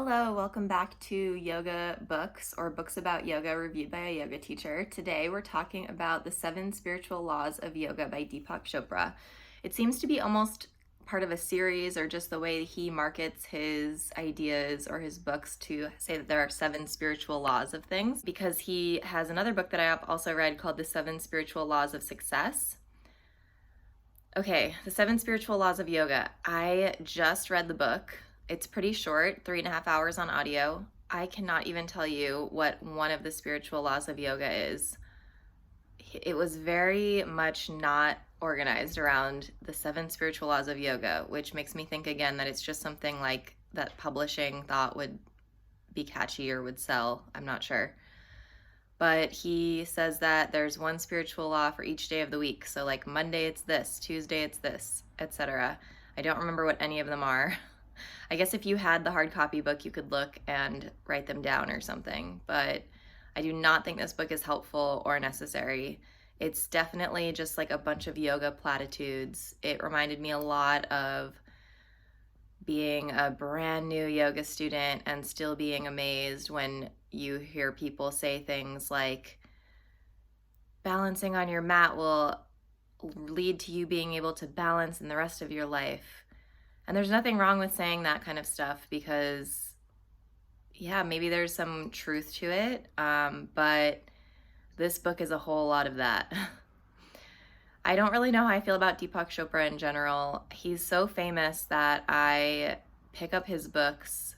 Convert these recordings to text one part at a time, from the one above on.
Hello, welcome back to Yoga Books or Books About Yoga reviewed by a yoga teacher. Today we're talking about The 7 Spiritual Laws of Yoga by Deepak Chopra. It seems to be almost part of a series or just the way he markets his ideas or his books to say that there are 7 spiritual laws of things, because he has another book that I also read called The 7 Spiritual Laws of Success. Okay, The 7 Spiritual Laws of Yoga. I just read the book. It's pretty short, 3.5 hours on audio. I cannot even tell you what one of the spiritual laws of yoga is. It was very much not organized around the 7 spiritual laws of yoga, which makes me think again that it's just something like that publishing thought would be catchy or would sell. I'm not sure. But he says that there's one spiritual law for each day of the week. So like Monday it's this, Tuesday it's this, etc. I don't remember what any of them are. I guess if you had the hard copy book, you could look and write them down or something, but I do not think this book is helpful or necessary. It's definitely just like a bunch of yoga platitudes. It reminded me a lot of being a brand new yoga student and still being amazed when you hear people say things like, balancing on your mat will lead to you being able to balance in the rest of your life. And there's nothing wrong with saying that kind of stuff because, yeah, maybe there's some truth to it, but this book is a whole lot of that. I don't really know how I feel about Deepak Chopra in general. He's so famous that I pick up his books,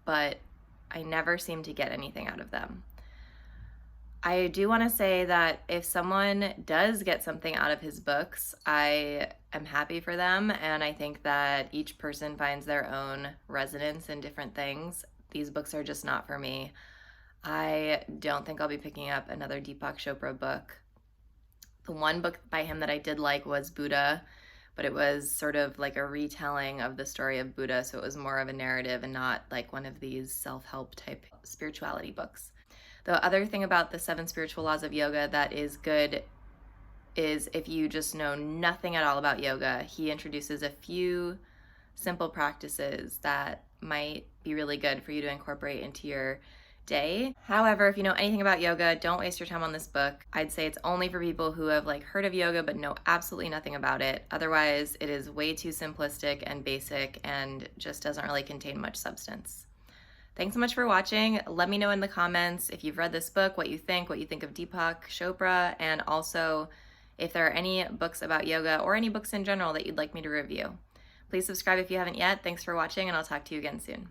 but I never seem to get anything out of them. I do want to say that if someone does get something out of his books, I am happy for them, and I think that each person finds their own resonance in different things. These books are just not for me. I don't think I'll be picking up another Deepak Chopra book. The one book by him that I did like was Buddha, but it was sort of like a retelling of the story of Buddha, so it was more of a narrative and not like one of these self-help type spirituality books. The other thing about the 7 spiritual laws of yoga that is good is if you just know nothing at all about yoga, he introduces a few simple practices that might be really good for you to incorporate into your day. However, if you know anything about yoga, don't waste your time on this book. I'd say it's only for people who have like heard of yoga but know absolutely nothing about it. Otherwise, it is way too simplistic and basic and just doesn't really contain much substance. Thanks so much for watching. Let me know in the comments if you've read this book, what you think of Deepak Chopra, and also if there are any books about yoga or any books in general that you'd like me to review. Please subscribe if you haven't yet. Thanks for watching, and I'll talk to you again soon.